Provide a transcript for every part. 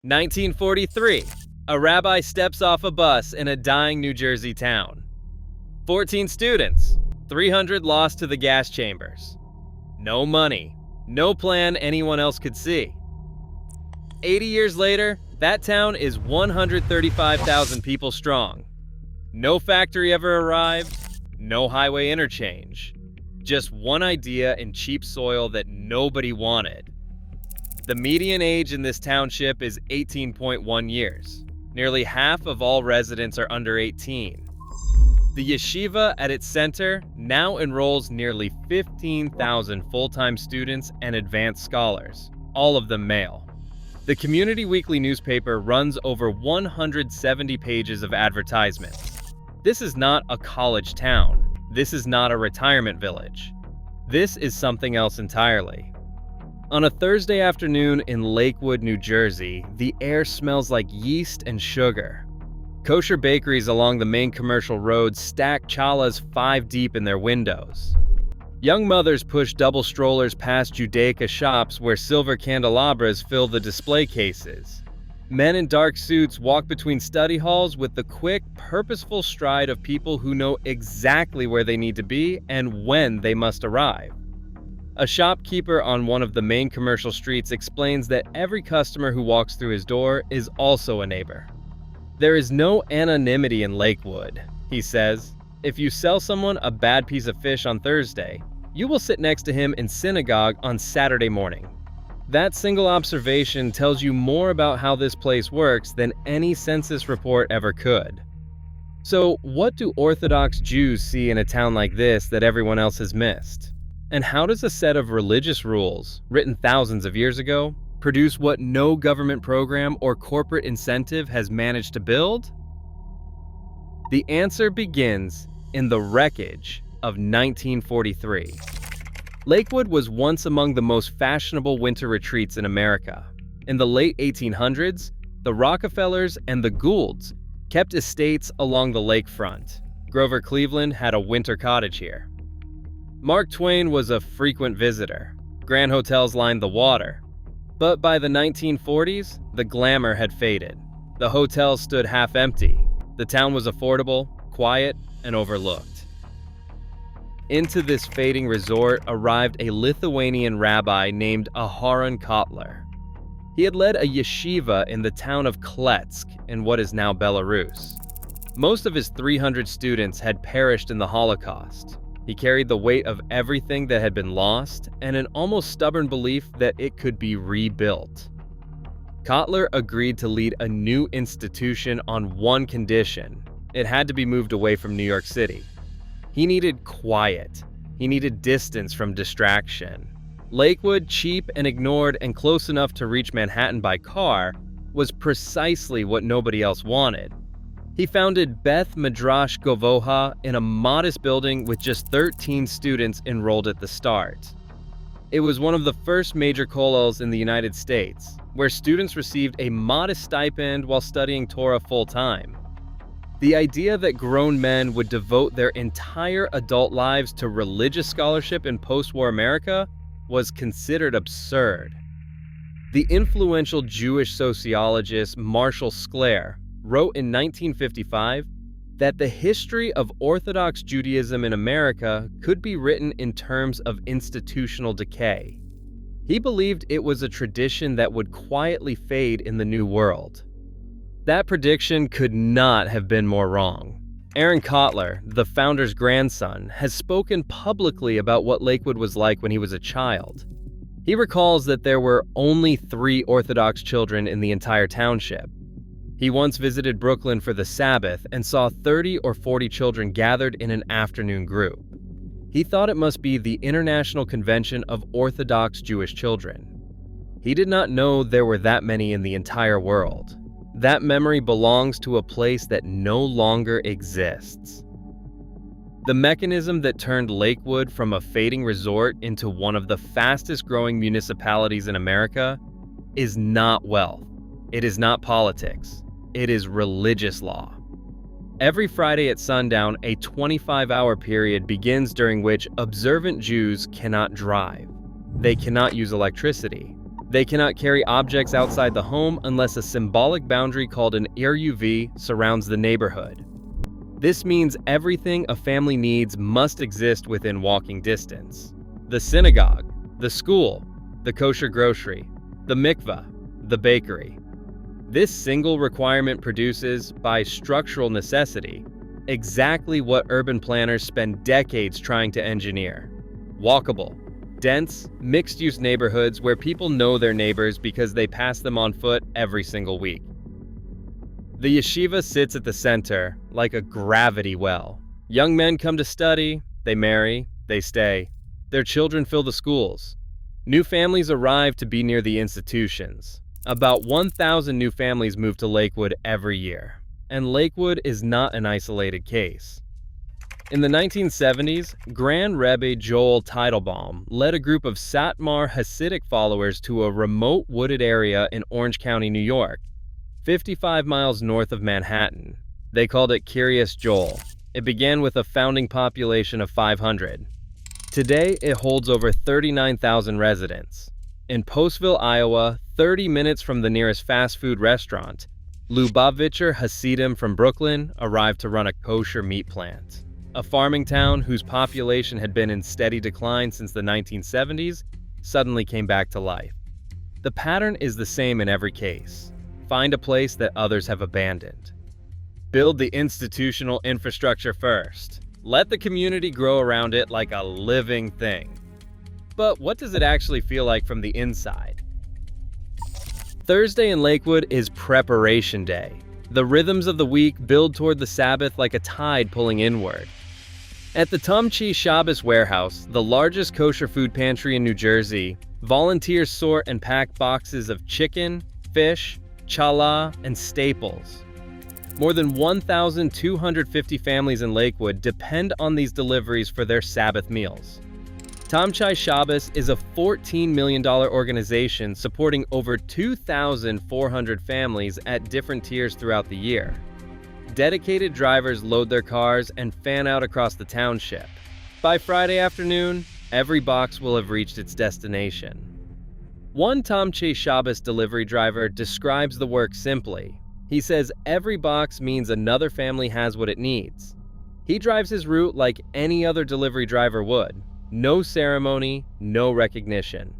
1943. A rabbi steps off a bus in a dying New Jersey town. 14 students, 300 lost to the gas chambers. No money, no plan anyone else could see. 80 years later, that town is 135,000 people strong. No factory ever arrived, no highway interchange. Just one idea in cheap soil that nobody wanted. The median age in this township is 18.1 years. Nearly half of all residents are under 18. The yeshiva at its center now enrolls nearly 15,000 full-time students and advanced scholars, all of them male. The community weekly newspaper runs over 170 pages of advertisements. This is not a college town. This is not a retirement village. This is something else entirely. On a Thursday afternoon in Lakewood, New Jersey, the air smells like yeast and sugar. Kosher bakeries along the main commercial road stack challahs 5 deep in their windows. Young mothers push double strollers past Judaica shops where silver candelabras fill the display cases. Men in dark suits walk between study halls with the quick, purposeful stride of people who know exactly where they need to be and when they must arrive. A shopkeeper on one of the main commercial streets explains that every customer who walks through his door is also a neighbor. There is no anonymity in Lakewood, he says. If you sell someone a bad piece of fish on Thursday, you will sit next to him in synagogue on Saturday morning. That single observation tells you more about how this place works than any census report ever could. So, what do Orthodox Jews see in a town like this that everyone else has missed? And how does a set of religious rules, written thousands of years ago, produce what no government program or corporate incentive has managed to build? The answer begins in the wreckage of 1943. Lakewood was once among the most fashionable winter retreats in America. In the late 1800s, the Rockefellers and the Goulds kept estates along the lakefront. Grover Cleveland had a winter cottage here. Mark Twain was a frequent visitor. Grand hotels lined the water. But by the 1940s, the glamour had faded. The hotels stood half empty. The town was affordable, quiet, and overlooked. Into this fading resort arrived a Lithuanian rabbi named Aharon Kotler. He had led a yeshiva in the town of Kletsk in what is now Belarus. Most of his 300 students had perished in the Holocaust. He carried the weight of everything that had been lost and an almost stubborn belief that it could be rebuilt. Kotler agreed to lead a new institution on one condition: it had to be moved away from New York City. He needed quiet. He needed distance from distraction. Lakewood, cheap and ignored and close enough to reach Manhattan by car, was precisely what nobody else wanted. He founded Beth Midrash Govoha in a modest building with just 13 students enrolled at the start. It was one of the first major kollels in the United States, where students received a modest stipend while studying Torah full-time. The idea that grown men would devote their entire adult lives to religious scholarship in post-war America was considered absurd. The influential Jewish sociologist Marshall Sklare wrote in 1955 that the history of Orthodox Judaism in America could be written in terms of institutional decay. He believed it was a tradition that would quietly fade in the New World. That prediction could not have been more wrong. Aaron Kotler, the founder's grandson, has spoken publicly about what Lakewood was like when he was a child. He recalls that there were only 3 Orthodox children in the entire township. He once visited Brooklyn for the Sabbath and saw 30 or 40 children gathered in an afternoon group. He thought it must be the International Convention of Orthodox Jewish Children. He did not know there were that many in the entire world. That memory belongs to a place that no longer exists. The mechanism that turned Lakewood from a fading resort into one of the fastest growing municipalities in America is not wealth. It is not politics. It is religious law. Every Friday at sundown, a 25-hour period begins during which observant Jews cannot drive. They cannot use electricity. They cannot carry objects outside the home unless a symbolic boundary called an RUV surrounds the neighborhood. This means everything a family needs must exist within walking distance. The synagogue, the school, the kosher grocery, the mikveh, the bakery. This single requirement produces, by structural necessity, exactly what urban planners spend decades trying to engineer. Walkable, dense, mixed-use neighborhoods where people know their neighbors because they pass them on foot every single week. The yeshiva sits at the center, like a gravity well. Young men come to study, they marry, they stay. Their children fill the schools. New families arrive to be near the institutions. About 1,000 new families move to Lakewood every year. And Lakewood is not an isolated case. In the 1970s, Grand Rebbe Joel Teitelbaum led a group of Satmar Hasidic followers to a remote wooded area in Orange County, New York, 55 miles north of Manhattan. They called it Kiryas Joel. It began with a founding population of 500. Today, it holds over 39,000 residents. In Postville, Iowa, 30 minutes from the nearest fast food restaurant, Lubavitcher Hasidim from Brooklyn arrived to run a kosher meat plant. A farming town whose population had been in steady decline since the 1970s suddenly came back to life. The pattern is the same in every case. Find a place that others have abandoned. Build the institutional infrastructure first. Let the community grow around it like a living thing. But what does it actually feel like from the inside? Thursday in Lakewood is Preparation Day. The rhythms of the week build toward the Sabbath like a tide pulling inward. At the Tomchi Shabbos Warehouse, the largest kosher food pantry in New Jersey, volunteers sort and pack boxes of chicken, fish, challah, and staples. More than 1,250 families in Lakewood depend on these deliveries for their Sabbath meals. Tomchi Shabbos is a $14 million organization supporting over 2,400 families at different tiers throughout the year. Dedicated drivers load their cars and fan out across the township. By Friday afternoon, every box will have reached its destination. One Tomchi Shabbos delivery driver describes the work simply. He says every box means another family has what it needs. He drives his route like any other delivery driver would. No ceremony, no recognition.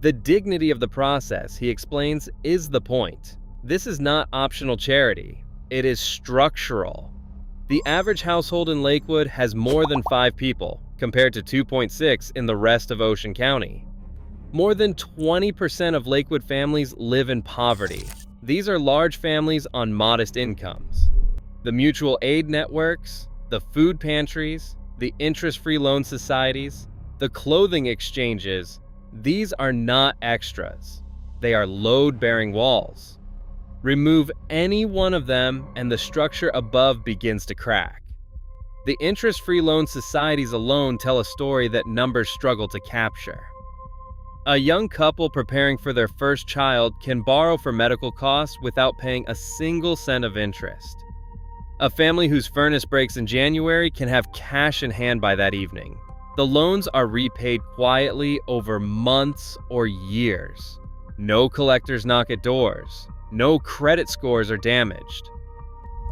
The dignity of the process, he explains, is the point. This is not optional charity. It is structural. The average household in Lakewood has more than 5 people, compared to 2.6 in the rest of Ocean County. More than 20% of Lakewood families live in poverty. These are large families on modest incomes. The mutual aid networks, the food pantries, the interest-free loan societies, the clothing exchanges, these are not extras. They are load-bearing walls. Remove any one of them and the structure above begins to crack. The interest-free loan societies alone tell a story that numbers struggle to capture. A young couple preparing for their first child can borrow for medical costs without paying a single cent of interest. A family whose furnace breaks in January can have cash in hand by that evening. The loans are repaid quietly over months or years. No collectors knock at doors. No credit scores are damaged.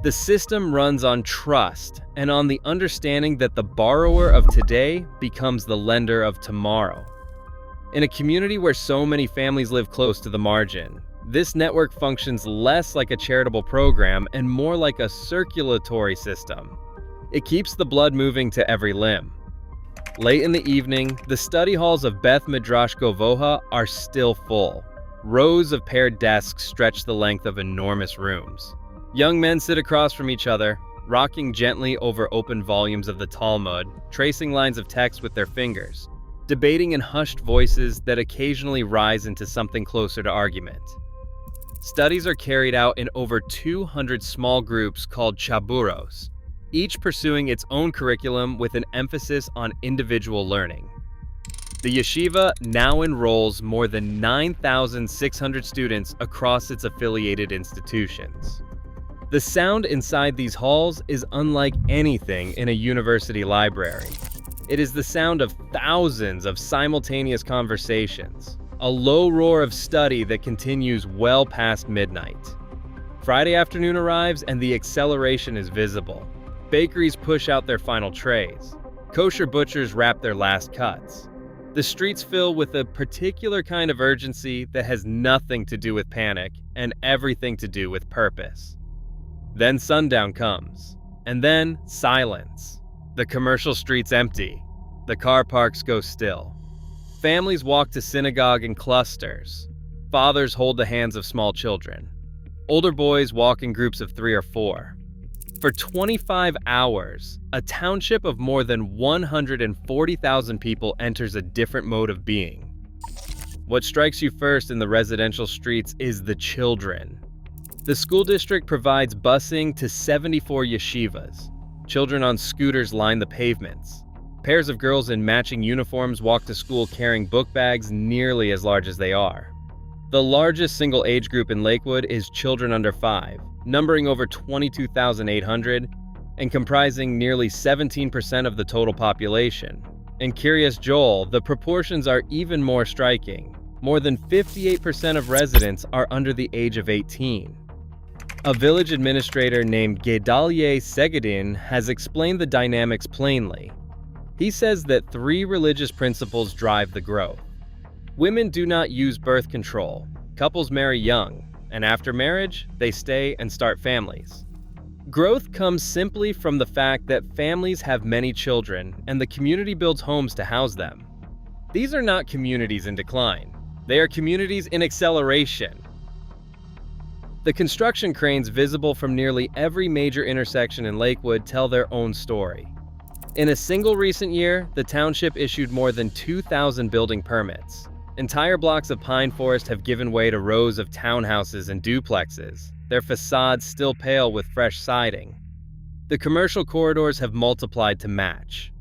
The system runs on trust and on the understanding that the borrower of today becomes the lender of tomorrow. In a community where so many families live close to the margin, this network functions less like a charitable program and more like a circulatory system. It keeps the blood moving to every limb. Late in the evening, the study halls of Beth Midrash Govoha are still full. Rows of paired desks stretch the length of enormous rooms. Young men sit across from each other, rocking gently over open volumes of the Talmud, tracing lines of text with their fingers, debating in hushed voices that occasionally rise into something closer to argument. Studies are carried out in over 200 small groups called chaburos, each pursuing its own curriculum with an emphasis on individual learning. The yeshiva now enrolls more than 9,600 students across its affiliated institutions. The sound inside these halls is unlike anything in a university library. It is the sound of thousands of simultaneous conversations, a low roar of study that continues well past midnight. Friday afternoon arrives and the acceleration is visible. Bakeries push out their final trays. Kosher butchers wrap their last cuts. The streets fill with a particular kind of urgency that has nothing to do with panic and everything to do with purpose. Then sundown comes, and then silence. The commercial streets empty. The car parks go still. Families walk to synagogue in clusters. Fathers hold the hands of small children. Older boys walk in groups of 3 or 4. For 25 hours, a township of more than 140,000 people enters a different mode of being. What strikes you first in the residential streets is the children. The school district provides busing to 74 yeshivas. Children on scooters line the pavements. Pairs of girls in matching uniforms walk to school carrying book bags nearly as large as they are. The largest single age group in Lakewood is children under 5, numbering over 22,800 and comprising nearly 17% of the total population. In Kiryas Joel, the proportions are even more striking. More than 58% of residents are under the age of 18. A village administrator named Gedalye Segedin has explained the dynamics plainly. He says that 3 religious principles drive the growth. Women do not use birth control. Couples marry young, and after marriage, they stay and start families. Growth comes simply from the fact that families have many children and the community builds homes to house them. These are not communities in decline. They are communities in acceleration. The construction cranes visible from nearly every major intersection in Lakewood tell their own story. In a single recent year, the township issued more than 2,000 building permits. Entire blocks of pine forest have given way to rows of townhouses and duplexes, their facades still pale with fresh siding. The commercial corridors have multiplied to match.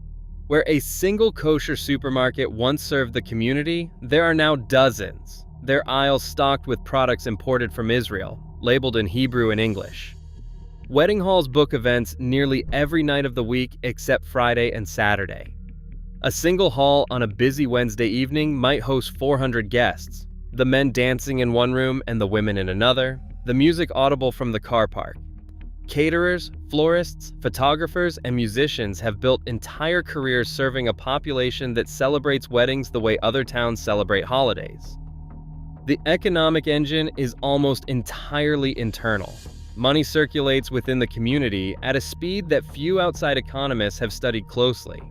Where a single kosher supermarket once served the community, there are now dozens, their aisles stocked with products imported from Israel, labeled in Hebrew and English. Wedding halls book events nearly every night of the week except Friday and Saturday. A single hall on a busy Wednesday evening might host 400 guests, the men dancing in one room and the women in another, the music audible from the car park. Caterers, florists, photographers, and musicians have built entire careers serving a population that celebrates weddings the way other towns celebrate holidays. The economic engine is almost entirely internal. Money circulates within the community at a speed that few outside economists have studied closely.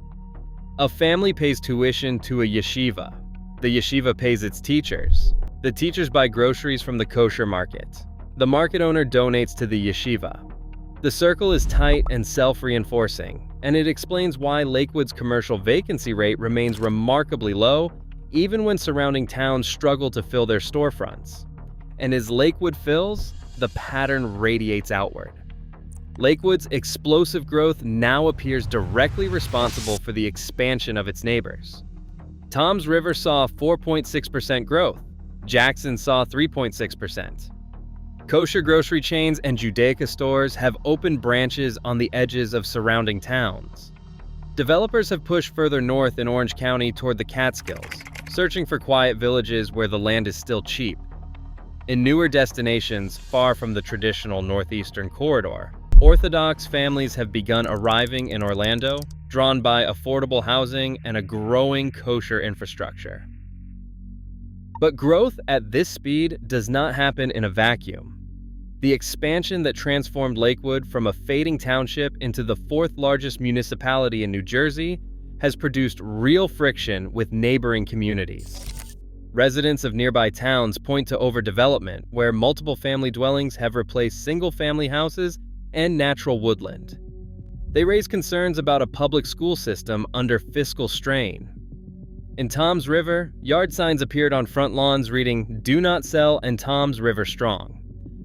A family pays tuition to a yeshiva. The yeshiva pays its teachers. The teachers buy groceries from the kosher market. The market owner donates to the yeshiva. The circle is tight and self-reinforcing, and it explains why Lakewood's commercial vacancy rate remains remarkably low, even when surrounding towns struggle to fill their storefronts. And as Lakewood fills, the pattern radiates outward. Lakewood's explosive growth now appears directly responsible for the expansion of its neighbors. Toms River saw 4.6% growth. Jackson saw 3.6%. Kosher grocery chains and Judaica stores have opened branches on the edges of surrounding towns. Developers have pushed further north in Orange County toward the Catskills, searching for quiet villages where the land is still cheap. In newer destinations far from the traditional northeastern corridor, Orthodox families have begun arriving in Orlando, drawn by affordable housing and a growing kosher infrastructure. But growth at this speed does not happen in a vacuum. The expansion that transformed Lakewood from a fading township into the 4th largest municipality in New Jersey has produced real friction with neighboring communities. Residents of nearby towns point to overdevelopment, where multiple family dwellings have replaced single-family houses and natural woodland. They raise concerns about a public school system under fiscal strain. In Toms River, yard signs appeared on front lawns reading, "Do not sell and Toms River strong."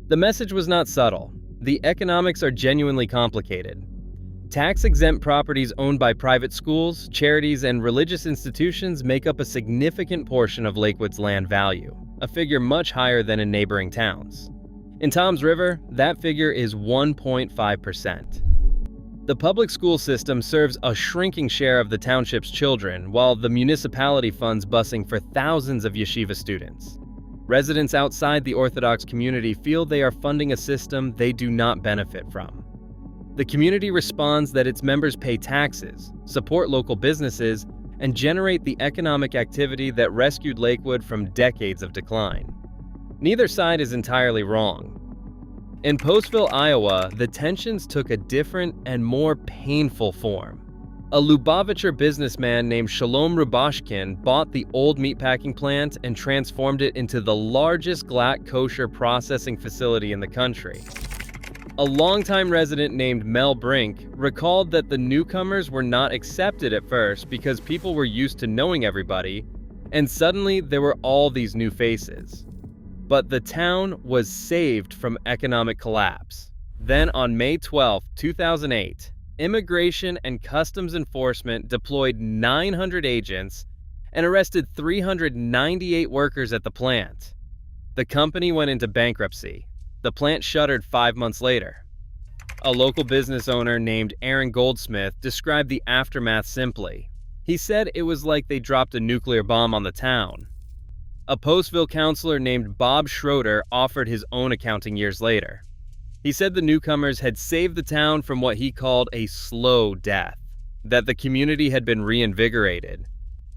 The message was not subtle. The economics are genuinely complicated. Tax-exempt properties owned by private schools, charities, and religious institutions make up a significant portion of Lakewood's land value, a figure much higher than in neighboring towns. In Toms River, that figure is 1.5%. The public school system serves a shrinking share of the township's children, while the municipality funds busing for thousands of yeshiva students. Residents outside the Orthodox community feel they are funding a system they do not benefit from. The community responds that its members pay taxes, support local businesses, and generate the economic activity that rescued Lakewood from decades of decline. Neither side is entirely wrong. In Postville, Iowa, the tensions took a different and more painful form. A Lubavitcher businessman named Shalom Rubashkin bought the old meatpacking plant and transformed it into the largest glatt kosher processing facility in the country. A longtime resident named Mel Brink recalled that the newcomers were not accepted at first because people were used to knowing everybody, and suddenly there were all these new faces. But the town was saved from economic collapse. Then on May 12, 2008, Immigration and Customs Enforcement deployed 900 agents and arrested 398 workers at the plant. The company went into bankruptcy. The plant shuttered 5 months later. A local business owner named Aaron Goldsmith described the aftermath simply. He said it was like they dropped a nuclear bomb on the town. A Postville counselor named Bob Schroeder offered his own accounting years later. He said the newcomers had saved the town from what he called a slow death, that the community had been reinvigorated,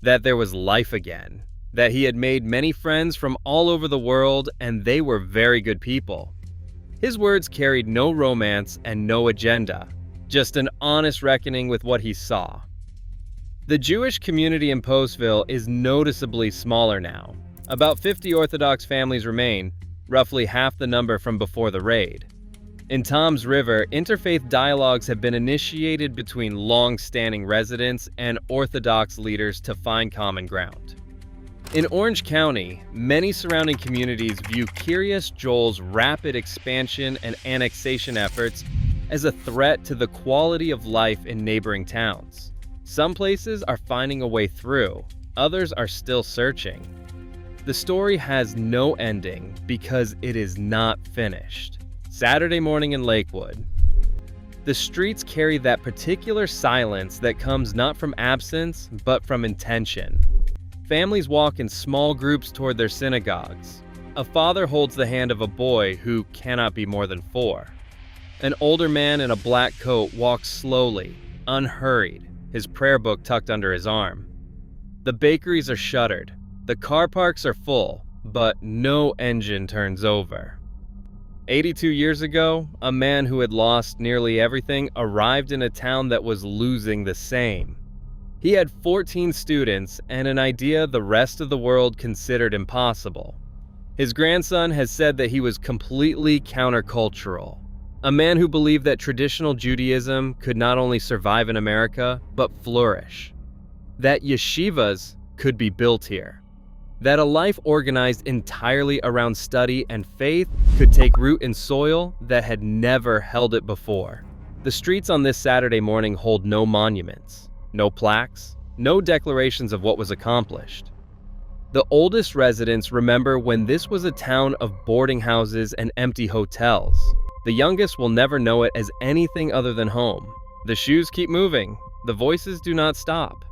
that there was life again, that he had made many friends from all over the world, and they were very good people. His words carried no romance and no agenda, just an honest reckoning with what he saw. The Jewish community in Postville is noticeably smaller now. About 50 Orthodox families remain, roughly half the number from before the raid. In Tom's River, interfaith dialogues have been initiated between long-standing residents and Orthodox leaders to find common ground. In Orange County, many surrounding communities view Kiryas Joel's rapid expansion and annexation efforts as a threat to the quality of life in neighboring towns. Some places are finding a way through, others are still searching. The story has no ending because it is not finished. Saturday morning in Lakewood. The streets carry that particular silence that comes not from absence, but from intention. Families walk in small groups toward their synagogues. A father holds the hand of a boy who cannot be more than 4. An older man in a black coat walks slowly, unhurried, his prayer book tucked under his arm. The bakeries are shuttered. The car parks are full, but no engine turns over. 82 years ago, a man who had lost nearly everything arrived in a town that was losing the same. He had 14 students and an idea the rest of the world considered impossible. His grandson has said that he was completely countercultural, a man who believed that traditional Judaism could not only survive in America, but flourish. That yeshivas could be built here. That a life organized entirely around study and faith could take root in soil that had never held it before. The streets on this Saturday morning hold no monuments, no plaques, no declarations of what was accomplished. The oldest residents remember when this was a town of boarding houses and empty hotels. The youngest will never know it as anything other than home. The shoes keep moving. The voices do not stop.